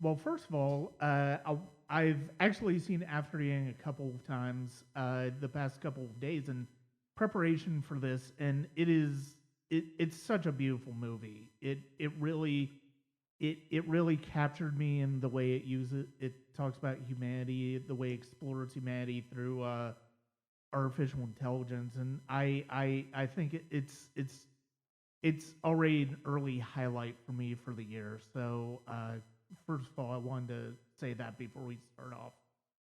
Well, first of all, I've actually seen After Yang a couple of times the past couple of days in preparation for this, and it's such a beautiful movie. It really captured me in the way it talks about humanity, the way it explores humanity through artificial intelligence, and I think it's already an early highlight for me for the year. So first of all, I wanted to say that before we start off.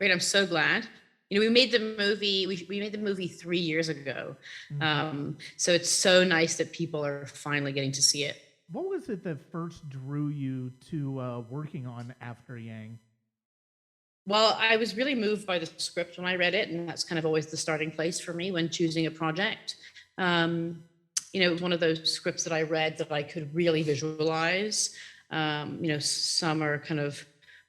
Great, I'm so glad. We made the movie. We made the movie 3 years ago, Mhm. so it's so nice that people are finally getting to see it. What was it that first drew you to working on After Yang? Well, I was really moved by the script when I read it, and that's kind of always the starting place for me when choosing a project. Um, it was one of those scripts that I read that I could really visualize. Some are kind of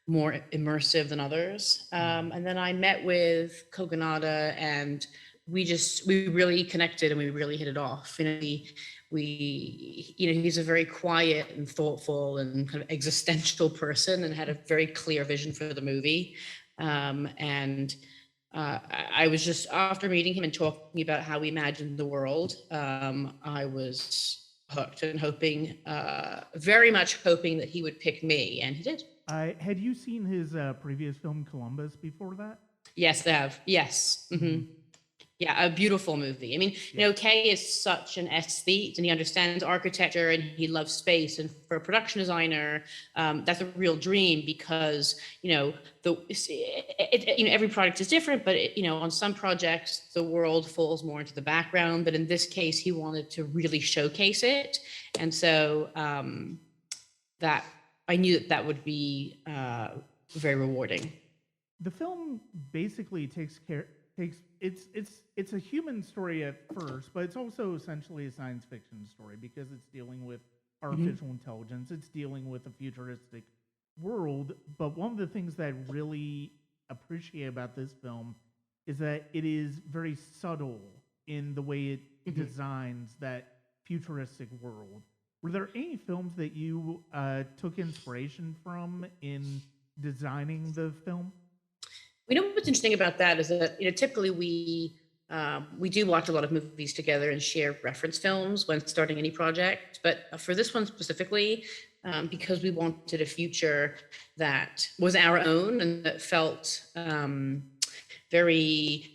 more immersive than others. Mhm. And then I met with Kogonada, and we really connected and we really hit it off. He's a very quiet and thoughtful and kind of existential person, and had a very clear vision for the movie. And I was just, after meeting him and talking about how we imagined the world, I was hooked and hoping, very much hoping that he would pick me, and he did. Had you seen his previous film Columbus before that? Yes, they have. Yes. Hmm. Yeah, a beautiful movie. I mean, Yeah. Kay is such an aesthete, and he understands architecture, and he loves space. And for a production designer, that's a real dream, because every project is different, but on some projects the world falls more into the background. But in this case, he wanted to really showcase it, and so that I knew that would be very rewarding. The film basically takes it's a human story at first, but it's also essentially a science fiction story because it's dealing with Mhm. artificial intelligence. It's dealing with a futuristic world. But one of the things that I really appreciate about this film is that it is very subtle in the way it Mhm. designs that futuristic world. Were there any films that you took inspiration from in designing the film? What's interesting about that is that typically we do watch a lot of movies together and share reference films when starting any project. But for this one specifically, because we wanted a future that was our own and that felt very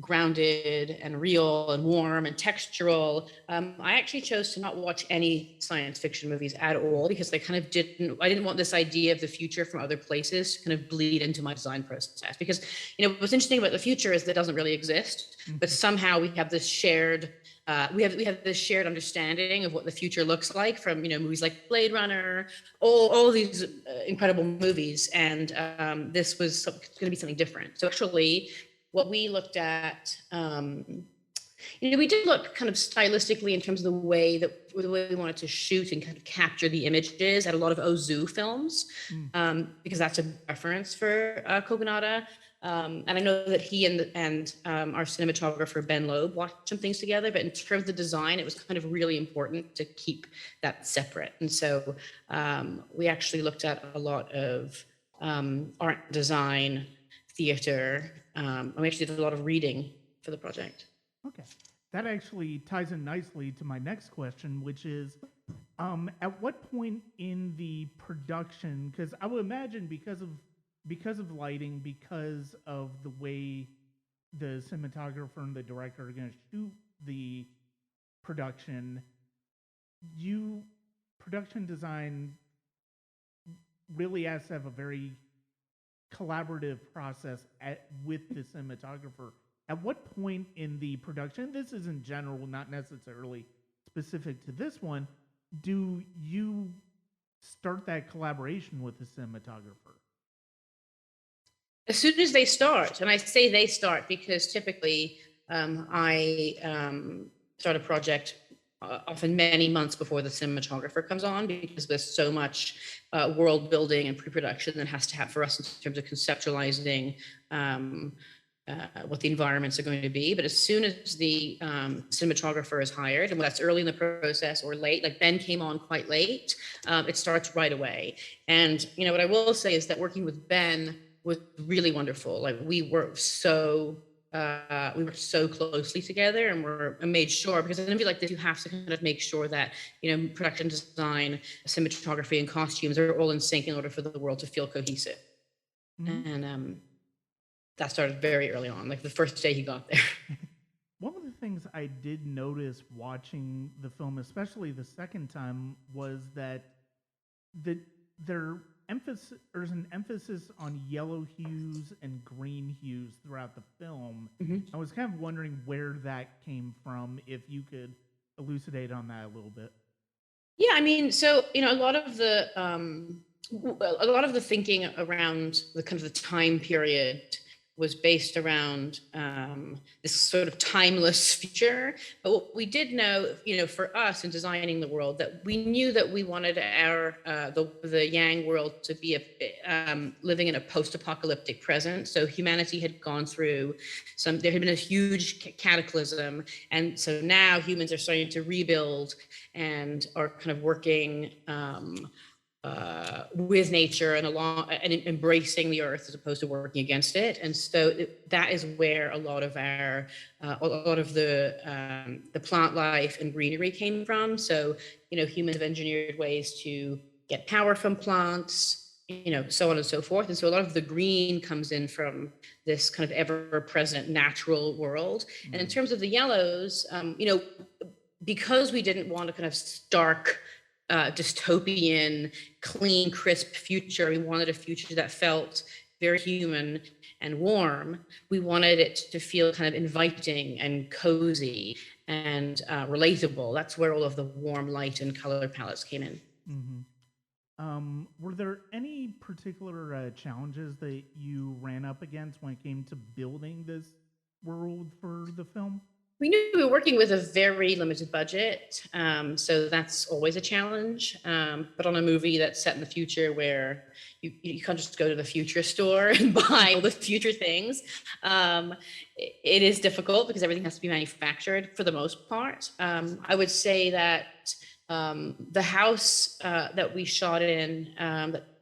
grounded and real and warm and textural. I actually chose to not watch any science fiction movies at all, because I didn't want this idea of the future from other places to kind of bleed into my design process. Because, what's interesting about the future is that it doesn't really exist, but Mhm. somehow we have this shared we have this shared understanding of what the future looks like from movies like Blade Runner, all these incredible movies, and this was going to be something different. So actually, what we looked at, we did look kind of stylistically in terms of the way we wanted to shoot and kind of capture the images at a lot of Ozu films, Mm. because that's a reference for Kogonada. And I know that he and our cinematographer Ben Loeb watched some things together, but in terms of the design, it was kind of really important to keep that separate. And so we actually looked at a lot of art design, theater, and we actually did a lot of reading for the project. Okay. That actually ties in nicely to my next question, which is at what point in the production, because I would imagine because of lighting, because of the way the cinematographer and the director are going to shoot the production, you production design really has to have a very collaborative process with the cinematographer. At what point in the production, this is in general, not necessarily specific to this one, do you start that collaboration with the cinematographer? As soon as they start, and I say they start because typically I start a project often many months before the cinematographer comes on, because there's so much world building and pre-production that has to happen for us in terms of conceptualizing um, what the environments are going to be. But as soon as the cinematographer is hired, and whether that's early in the process or late, like Ben came on quite late, it starts right away. And what I will say is that working with Ben was really wonderful. Like we worked so closely together, and made sure, because in a movie like this, you have to kind of make sure that production design, cinematography, and costumes are all in sync in order for the world to feel cohesive. Mm-hmm. And that started very early on, like the first day he got there. One of the things I did notice watching the film, especially the second time, was that there's an emphasis on yellow hues and green hues throughout the film. I was kind of wondering where that came from, if you could elucidate on that a little bit. Yeah, I mean, so a lot of the thinking around the kind of the time period was based around this sort of timeless future. But what we did know, for us in designing the world, that we knew that we wanted our the Yang world to be living in a post-apocalyptic present. So humanity had gone through there had been a huge cataclysm, and so now humans are starting to rebuild and are kind of working with nature and embracing the earth as opposed to working against it. And so that is where a lot of the plant life and greenery came from. So humans have engineered ways to get power from plants, so on and so forth. And so a lot of the green comes in from this kind of ever-present natural world. And in terms of the yellows, because we didn't want a kind of stark dystopian, clean, crisp future. We wanted a future that felt very human and warm. We wanted it to feel kind of inviting and cozy and relatable. That's where all of the warm light and color palettes came in. Were there any particular challenges that you ran up against when it came to building this world for the film? We knew we were working with a very limited budget, so that's always a challenge. But on a movie that's set in the future, where you can't just go to the future store and buy all the future things, it is difficult because everything has to be manufactured for the most part. I would say that the house that we shot in,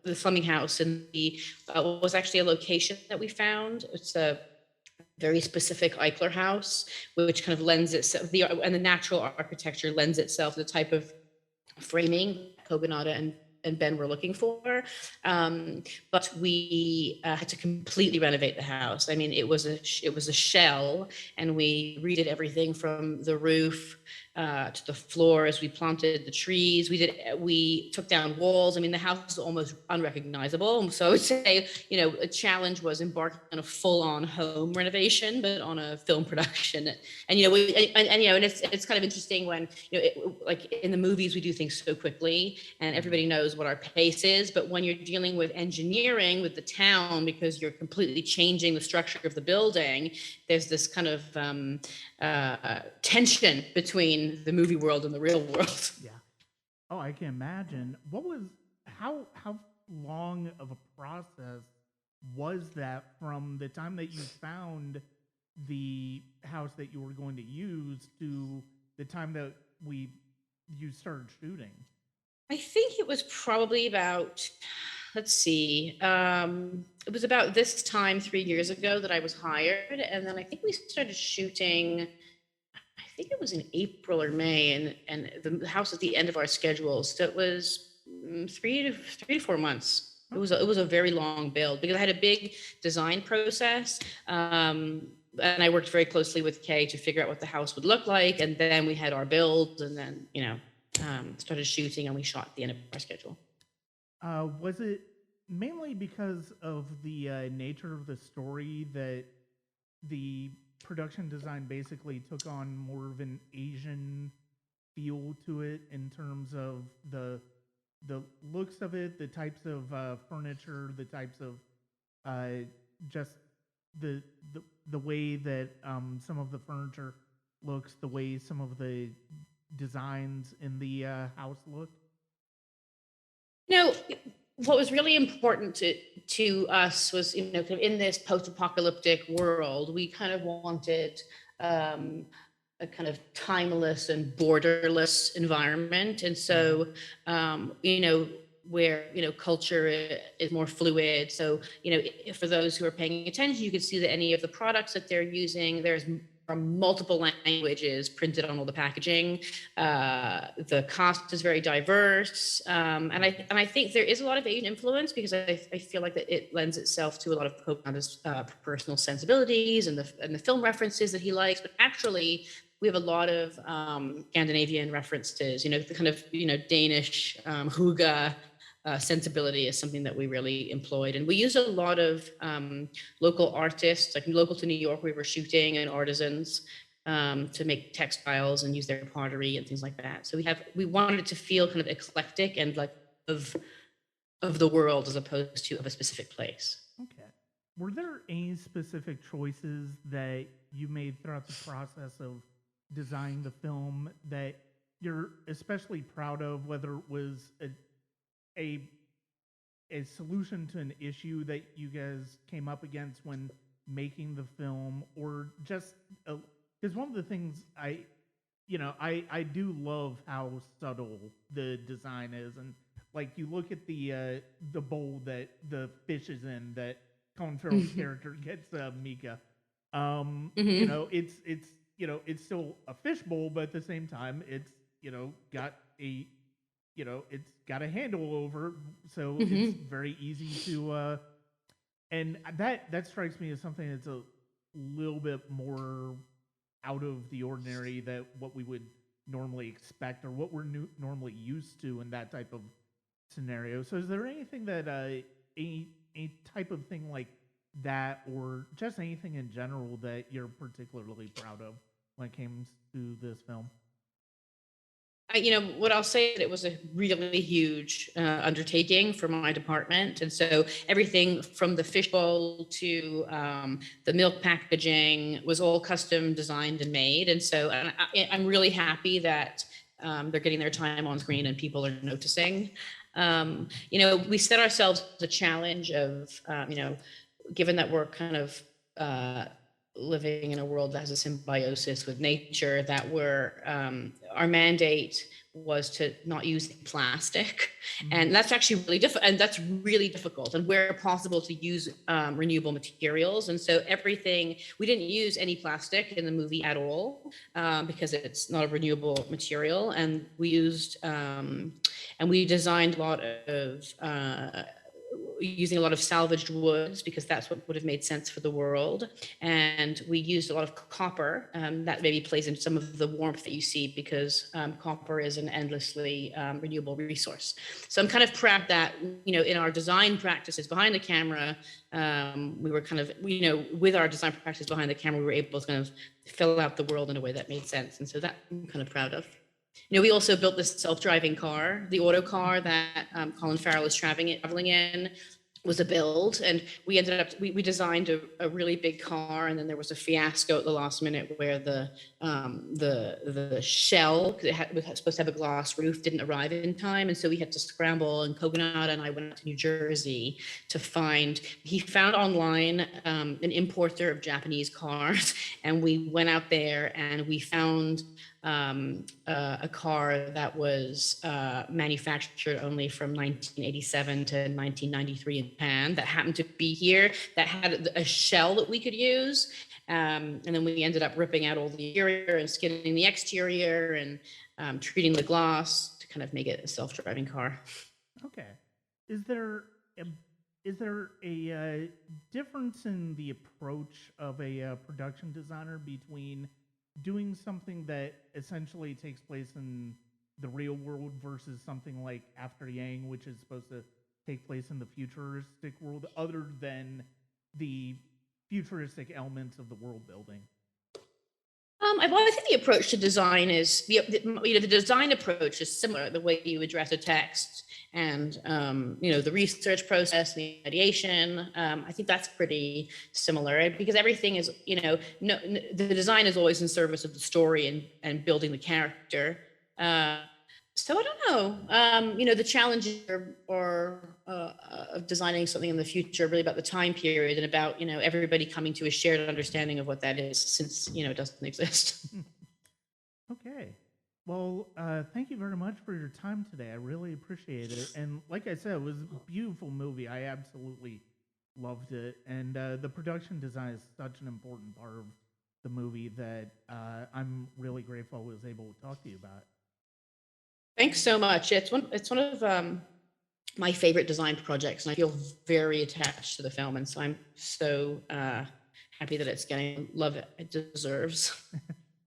the Fleming house, was actually a location that we found. It's a very specific Eichler house, which kind of lends itself, and the natural architecture lends itself to the type of framing Kogonada and Ben were looking for. But we had to completely renovate the house. I mean, it was a shell, and we redid everything from the roof to the floor as we planted the trees. We took down walls. I mean, the house is almost unrecognizable. So I would say, a challenge was embarking on a full-on home renovation, but on a film production. And it's kind of interesting when like in the movies we do things so quickly, and everybody knows what our pace is. But when you're dealing with engineering with the town, because you're completely changing the structure of the building, there's this kind of tension between the movie world and the real world. Yeah. Oh, I can imagine. How long of a process was that from the time that you found the house that you were going to use to the time that you started shooting? I think it was probably about, let's see, it was about this time 3 years ago that I was hired. And then I think we started shooting, I think it was in April or May, and the house at the end of our schedule. So it was 3 to 4 months. It was a very long build because I had a big design process. And I worked very closely with Kay to figure out what the house would look like. And then we had our build, and then, started shooting, and we shot at the end of our schedule. Was it mainly because of the nature of the story that the production design basically took on more of an Asian feel to it in terms of the looks of it, the types of furniture, the types of just the way that some of the furniture looks, the way some of the designs in the house look? What was really important to us was, kind of in this post-apocalyptic world, we kind of wanted a kind of timeless and borderless environment. And so, where, culture is more fluid. So, for those who are paying attention, you can see that any of the products that they're using, there's from multiple languages printed on all the packaging. The cast is very diverse, and I think there is a lot of Asian influence, because I feel like that it lends itself to a lot of Kogonada's personal sensibilities and the film references that he likes. But actually, we have a lot of Scandinavian references. The kind of Danish hygge sensibility is something that we really employed, and we used a lot of local artists, like local to New York. We were shooting, and artisans to make textiles and use their pottery and things like that. So we wanted it to feel kind of eclectic and like of the world, as opposed to of a specific place. Okay. Were there any specific choices that you made throughout the process of designing the film that you're especially proud of, whether it was a solution to an issue that you guys came up against when making the film, or just because one of the things I do love how subtle the design is, and like you look at the bowl that the fish is in, that Colin Farrell's character gets, Mika. It's still a fish bowl, but at the same time, it's got a it's got a handle over, so it's very easy to and that strikes me as something that's a little bit more out of the ordinary than what we would normally expect, or what we're normally used to in that type of scenario. So is there anything that a type of thing like that, or just anything in general, that you're particularly proud of when it comes to this film? What I'll say is, it was a really huge undertaking for my department. And so everything from the fishbowl to the milk packaging was all custom designed and made. And so I'm really happy that they're getting their time on screen and people are noticing. We set ourselves the challenge of, given that we're kind of living in a world that has a symbiosis with nature, that our mandate was to not use plastic. And that's actually really difficult, and where possible to use renewable materials. And so we didn't use any plastic in the movie at all, because it's not a renewable material. And we designed a lot of using a lot of salvaged woods, because that's what would have made sense for the world. And we used a lot of copper, that maybe plays into some of the warmth that you see, because copper is an endlessly renewable resource. So I'm kind of proud that, in our design practices behind the camera, we were kind of, with our design practices behind the camera, we were able to kind of fill out the world in a way that made sense. And so that I'm kind of proud of. We also built this self-driving car. The auto car that Colin Farrell is traveling in was a build, and we designed a really big car, and then there was a fiasco at the last minute where the shell, because it was supposed to have a glass roof, didn't arrive in time, and so we had to scramble. And Kogonada and I went out to New Jersey to he found online an importer of Japanese cars, and we went out there and we found a car that was manufactured only from 1987 to 1993 in Japan, that happened to be here, that had a shell that we could use. And then we ended up ripping out all the interior and skinning the exterior and treating the glass to kind of make it a self-driving car. Okay. Is there a difference in the approach of a production designer between doing something that essentially takes place in the real world versus something like After Yang, which is supposed to take place in the futuristic world, other than the futuristic elements of the world building? I think the approach to design is the design approach is similar. The way you address a text, and the research process, the ideation. I think that's pretty similar, because everything is the design is always in service of the story and building the character. So I don't know. The challenges are of designing something in the future, really about the time period and about, everybody coming to a shared understanding of what that is, since, it doesn't exist. Okay. Well, thank you very much for your time today. I really appreciate it. And like I said, it was a beautiful movie. I absolutely loved it. And the production design is such an important part of the movie that I'm really grateful I was able to talk to you about. Thanks so much. It's one of my favorite design projects, and I feel very attached to the film. And so I'm so happy that it's getting love it deserves.